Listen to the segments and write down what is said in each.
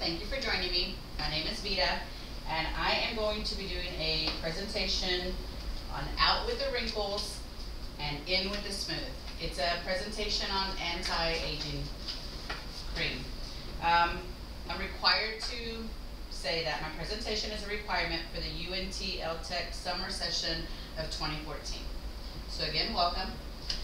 Thank you for joining me. My name is Vita, and I am going to be doing a presentation on Out with the Wrinkles and In with the Smooth. It's a presentation on anti-aging cream. I'm required to say that my presentation is a requirement for the UNT LTech summer session of 2014. So again, welcome.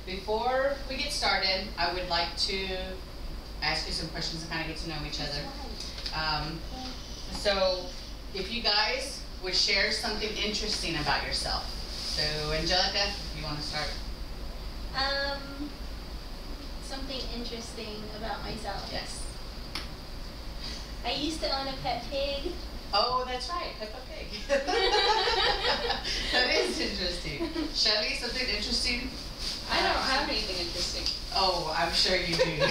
Before we get started, I would like to ask you some questions and kind of get to know each other. So if you guys would share something interesting about yourself. So Angelica, if you want to start. Something interesting about myself. Yes. I used to own a pet pig. Oh, that's right, Peppa Pig. That is interesting. Shelly, something interesting? I don't have anything interesting. Oh, I'm sure you do.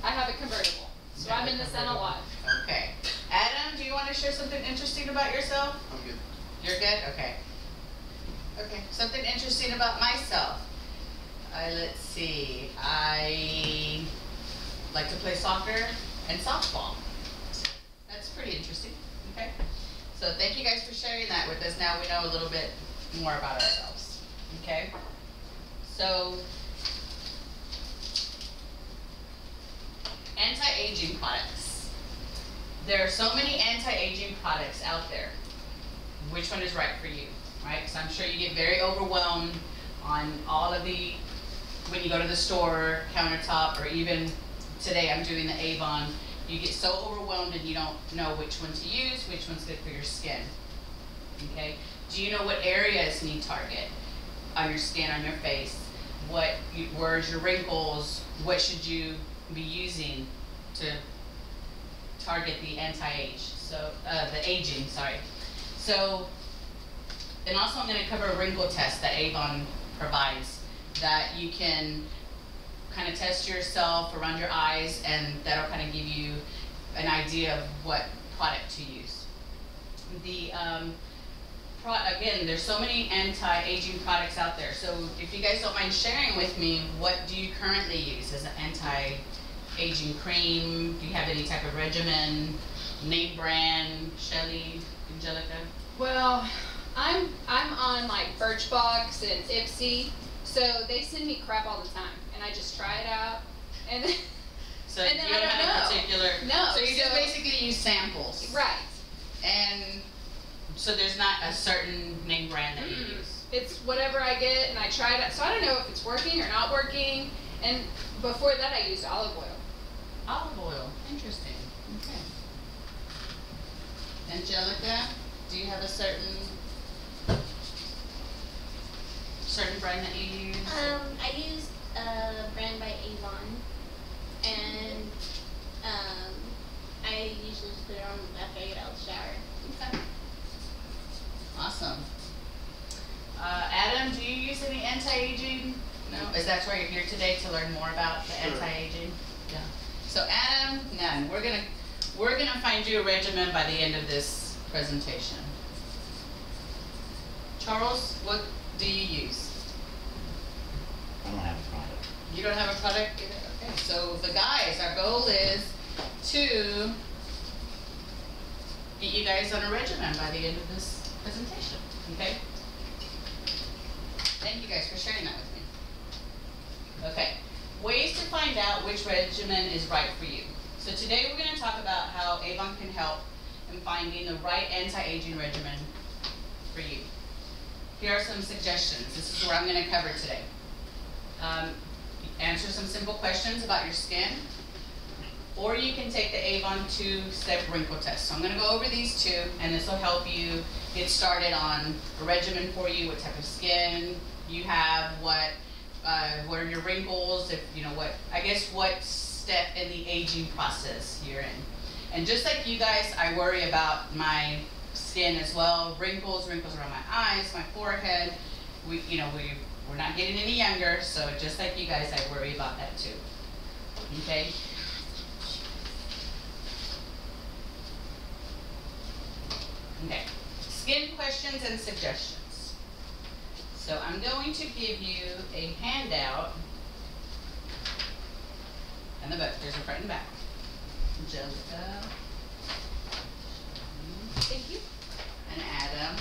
I have a convertible, so I'm in the sun a lot. Okay. Adam, do you want to share something interesting about yourself? I'm good. You're good? Okay. Okay, something interesting about myself. Let's see. I like to play soccer and softball. That's pretty interesting. Okay. So thank you guys for sharing that with us. Now we know a little bit more about ourselves. Okay. So anti-aging products. There are so many anti-aging products out there. Which one is right for you? Right? Because I'm sure you get very overwhelmed on all of the, when you go to the store, countertop, or even today I'm doing the Avon. You get so overwhelmed and you don't know which one to use, which one's good for your skin. Okay? Do you know what areas need target on your skin, on your face? Where's your wrinkles? What should you be using to target the anti-age? So, the aging, sorry. So, and also I'm going to cover a wrinkle test that Avon provides that you can kind of test yourself around your eyes, and that'll kind of give you an idea of what product to use. Again, there's so many anti-aging products out there. So if you guys don't mind sharing with me, what do you currently use as an anti-aging cream? Do you have any type of regimen, name brand? Shelly, Angelica? Well, I'm on like Birchbox and Ipsy, so they send me crap all the time, and I just try it out, and then, so and then you don't have a particular. No. So you just basically use samples. Right. And so there's not a certain name brand that you use. It's whatever I get, and I try it out. So I don't know if it's working or not working. And before that, I used olive oil. Olive oil. Interesting. Okay. Angelica, do you have a certain brand that you use? I use a brand by Avon, and I usually just put it on after I get out of the shower. Okay. Awesome. Adam, do you use any anti-aging? No? Is that why you're here today, to learn more about the anti-aging? Yeah. So Adam, none. We're gonna find you a regimen by the end of this presentation. Charles, what do you use? I don't have a product. You don't have a product either? Okay. So the guys, our goal is to get you guys on a regimen by the end of this presentation. Okay? Thank you guys for sharing that with me. Okay. Ways to find out which regimen is right for you. So today we're going to talk about how Avon can help in finding the right anti-aging regimen for you. Here are some suggestions. This is what I'm going to cover today. Answer some simple questions about your skin, or you can take the Avon 2-step wrinkle test. So I'm going to go over these two, and this will help you get started on a regimen for you, what type of skin you have, what are your wrinkles, if you know what step in the aging process you're in. And just like you guys, I worry about my skin as well. Wrinkles around my eyes, my forehead. We're not getting any younger, so just like you guys, I worry about that too. Okay? Okay. Skin questions and suggestions. So I'm going to give you a handout and the book. There's a front and back. Angelica, Thank you. and Adam.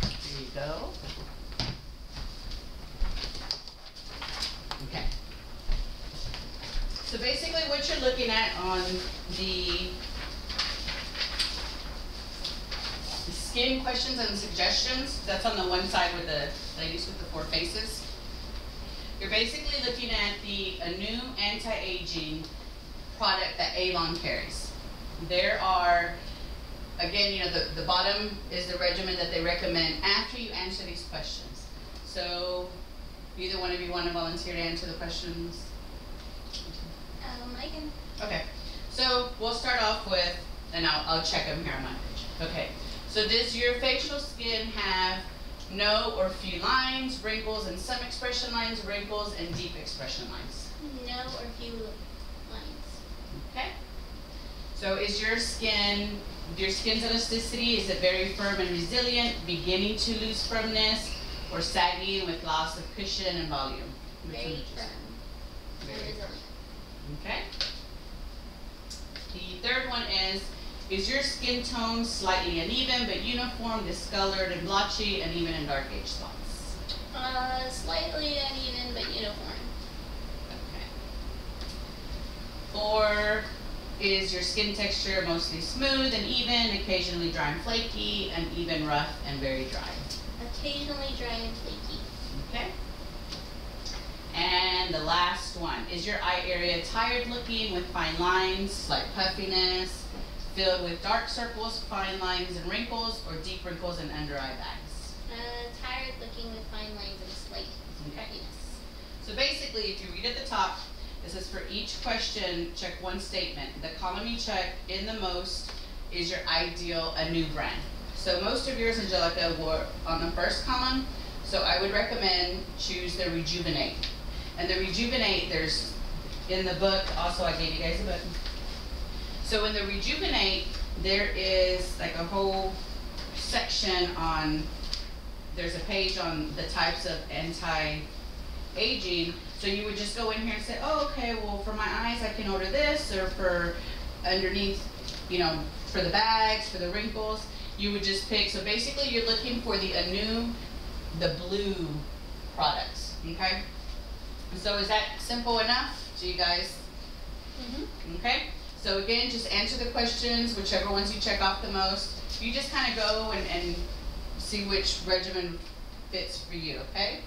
And here you go. Okay. So basically what you're looking at on the skin questions and suggestions, that's on the one side with the ladies with the 4 faces. You're basically looking at a new anti-aging product that Avon carries. There are, again, you know, the bottom is the regimen that they recommend after you answer these questions. So either one of you want to volunteer to answer the questions? I can. Okay, so we'll start off with, and I'll check them here on my page. Okay, so does your facial skin have no or few lines, wrinkles, and some expression lines, wrinkles, and deep expression lines? No or few lines. Okay. So is your skin's elasticity, is it very firm and resilient, beginning to lose firmness, or sagging with loss of cushion and volume? Very firm. Very and resilient. Okay. The third one is your skin tone slightly uneven but uniform, discolored and blotchy, and even in dark age spots? Slightly uneven but uniform. Okay. Or is your skin texture mostly smooth and even, occasionally dry and flaky, and even rough and very dry? Occasionally dry and flaky. Okay. And the last one, is your eye area tired looking with fine lines, slight puffiness, filled with dark circles, fine lines and wrinkles, or deep wrinkles and under eye bags? Tired looking with fine lines and slight puffiness. So basically, if you read at the top, it says for each question, check one statement. The column you check in the most is your ideal, a new brand. So most of yours, Angelica, were on the first column. So I would recommend choose the Rejuvenate. And the Rejuvenate, there's, in the book, also I gave you guys a book. So in the Rejuvenate, there is like a whole section on, there's a page on the types of anti-aging. So you would just go in here and say, oh, okay, well, for my eyes, I can order this, or for underneath, you know, for the bags, for the wrinkles, you would just pick. So basically, you're looking for the Anew, the blue products, okay? So is that simple enough to you guys? Mm-hmm. Okay? So again, just answer the questions, whichever ones you check off the most. You just kind of go and see which regimen fits for you, okay?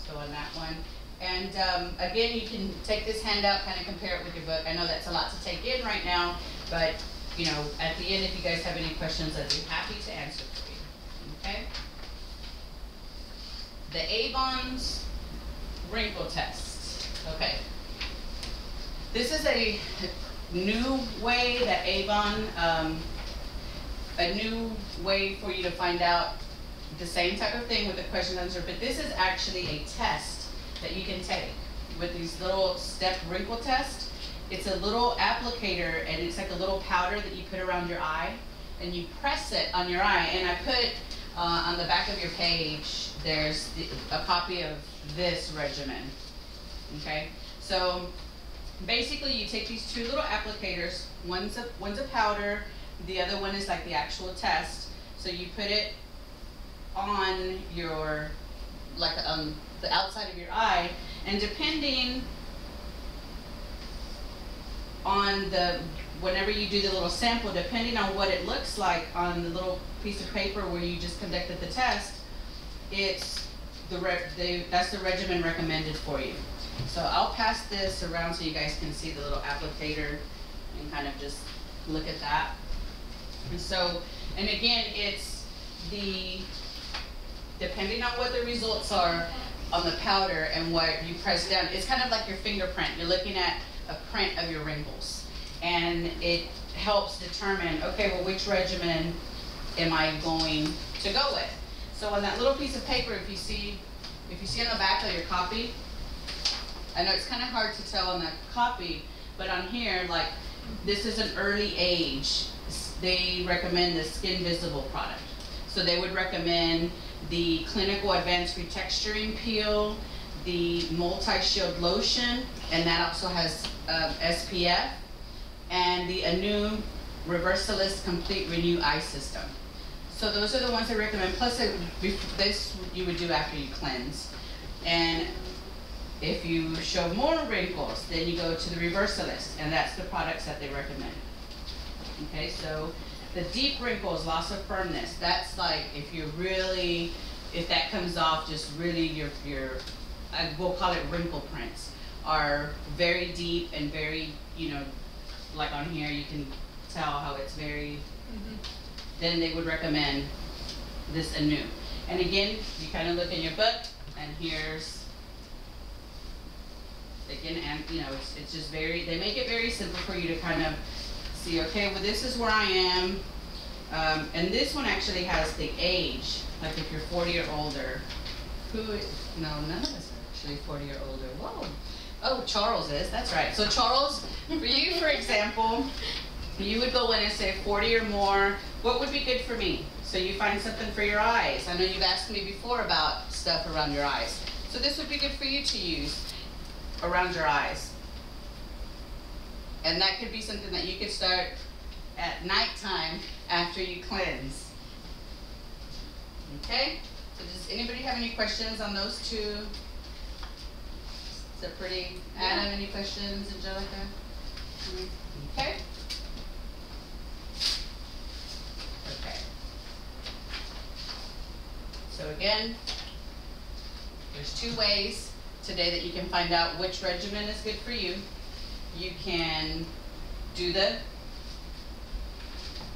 So on that one. And again, you can take this handout, kind of compare it with your book. I know that's a lot to take in right now, but you know, at the end, if you guys have any questions, I'd be happy to answer for you, okay? The Avon's wrinkle test, okay. This is a new way that Avon, a new way for you to find out the same type of thing with the question and answer, but this is actually a test that you can take with these little step wrinkle test. It's a little applicator, and it's like a little powder that you put around your eye, and you press it on your eye. And I put on the back of your page, there's a copy of this regimen, okay? So basically you take these two little applicators, one's a powder, the other one is like the actual test. So you put it on your, like on the outside of your eye, and depending on whenever you do the little sample, depending on what it looks like on the little piece of paper where you just conducted the test, it's that's the regimen recommended for you. So I'll pass this around so you guys can see the little applicator and kind of just look at that. And so, and again, it's depending on what the results are on the powder and what you press down, it's kind of like your fingerprint. You're looking at a print of your wrinkles, and it helps determine, okay, well, which regimen am I going to go with? So on that little piece of paper, if you see on the back of your copy, I know it's kind of hard to tell on that copy, but on here, like, this is an early age. They recommend the Skin Visible product. So they would recommend the Clinical Advanced Retexturing Peel, the Multi-Shield Lotion, and that also has SPF, and the Anu Reversalist Complete Renew Eye System. So those are the ones I recommend. Plus, this you would do after you cleanse. And if you show more wrinkles, then you go to the Reversalist, and that's the products that they recommend. Okay, so the deep wrinkles, loss of firmness, that's like if you're really, if that comes off, just really your we'll call it wrinkle prints, are very deep and very, you know, like on here you can tell how it's very, then they would recommend this Anu. And again, you kind of look in your book, and here's, again, and you know, it's just very, they make it very simple for you to kind of see, okay, well this is where I am. And this one actually has the age, like if you're 40 or older. No, none of us are actually 40 or older. Whoa. Oh, Charles is, that's right. So Charles, for you, for example, you would go in and say 40 or more, what would be good for me? So you find something for your eyes. I know you've asked me before about stuff around your eyes. So this would be good for you to use around your eyes. And that could be something that you could start at nighttime after you cleanse. Okay? So does anybody have any questions on those two? Is it pretty? Adam, any questions? Angelica? Okay? Okay. So again, there's two ways today that you can find out which regimen is good for you. You can do the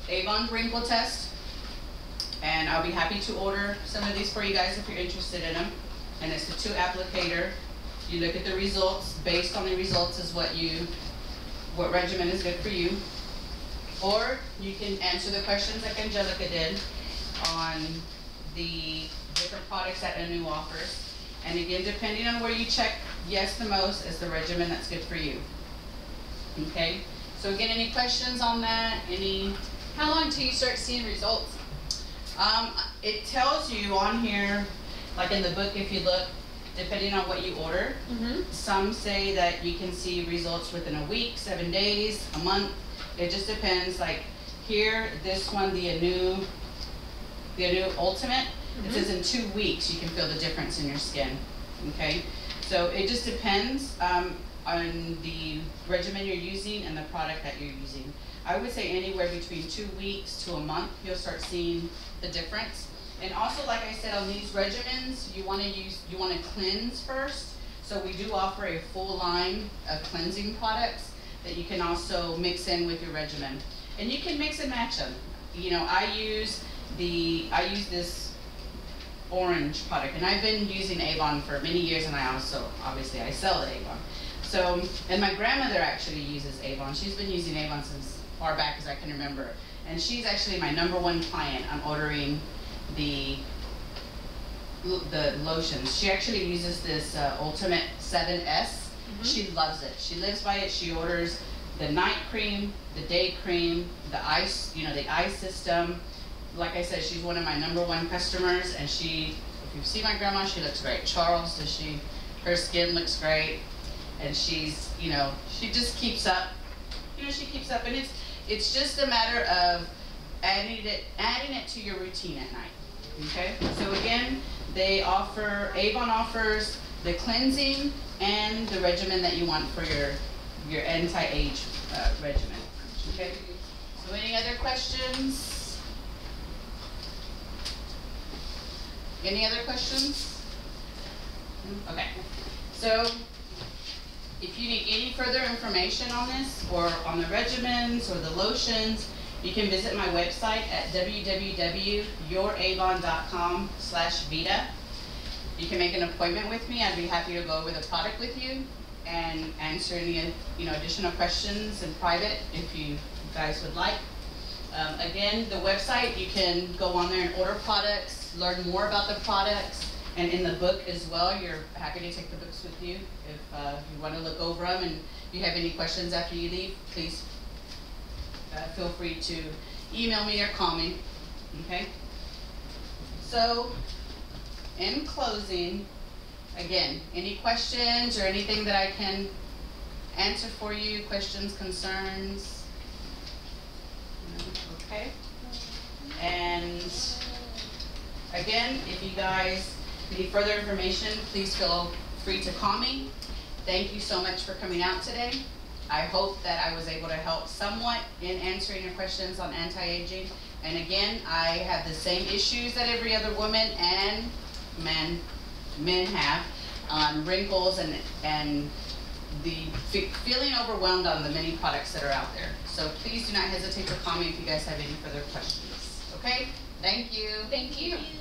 Avon wrinkle test, and I'll be happy to order some of these for you guys if you're interested in them. And it's the 2 applicator. You look at the results. Based on the results is what regimen is good for you. Or you can answer the questions like Angelica did on the different products that Anu offers. And again, depending on where you check yes the most is the regimen that's good for you. Okay, so again, any questions on that? How long till you start seeing results? It tells you on here, like in the book, if you look, depending on what you order, some say that you can see results within a week, 7 days, a month. It just depends. Like here, this one, the Anu Ultimate, it says in 2 weeks you can feel the difference in your skin. Okay, so it just depends on the regimen you're using and the product that you're using. I would say anywhere between 2 weeks to a month, you'll start seeing the difference. And also, like I said, on these regimens, you want to cleanse first. So we do offer a full line of cleansing products that you can also mix in with your regimen. And you can mix and match them. You know, I use this orange product, and I've been using Avon for many years, and I sell the Avon. So, and my grandmother actually uses Avon. She's been using Avon since far back as I can remember. And she's actually my #1 client. I'm ordering the lotions. She actually uses this Ultimate 7S. She loves it. She lives by it. She orders the night cream, the day cream, the ice, the eye system. Like I said, she's one of my #1 customers, and if you see my grandma, she looks great. Charles, her skin looks great, and she's, she just keeps up. She keeps up, and it's just a matter of adding it to your routine at night. Okay, so again, Avon offers the cleansing and the regimen that you want for your anti-age regimen. Okay, so any other questions? Any other questions? Okay, so if you need any further information on this or on the regimens or the lotions, you can visit my website at www.youravon.com/Vita. You can make an appointment with me. I'd be happy to go over the product with you and answer any additional questions in private if you guys would like. Again, the website, you can go on there and order products, learn more about the products, and in the book as well, you're happy to take the books with you. If you want to look over them and you have any questions after you leave, please feel free to email me or call me. Okay? So in closing, again, any questions or anything that I can answer for you, questions, concerns? No? Okay. And again, if you guys need further information, please feel free to call me. Thank you so much for coming out today. I hope that I was able to help somewhat in answering your questions on anti-aging. And again, I have the same issues that every other woman and men have on wrinkles and the feeling overwhelmed on the many products that are out there. So please do not hesitate to call me if you guys have any further questions. Okay? Thank you. Thank you. Thank you.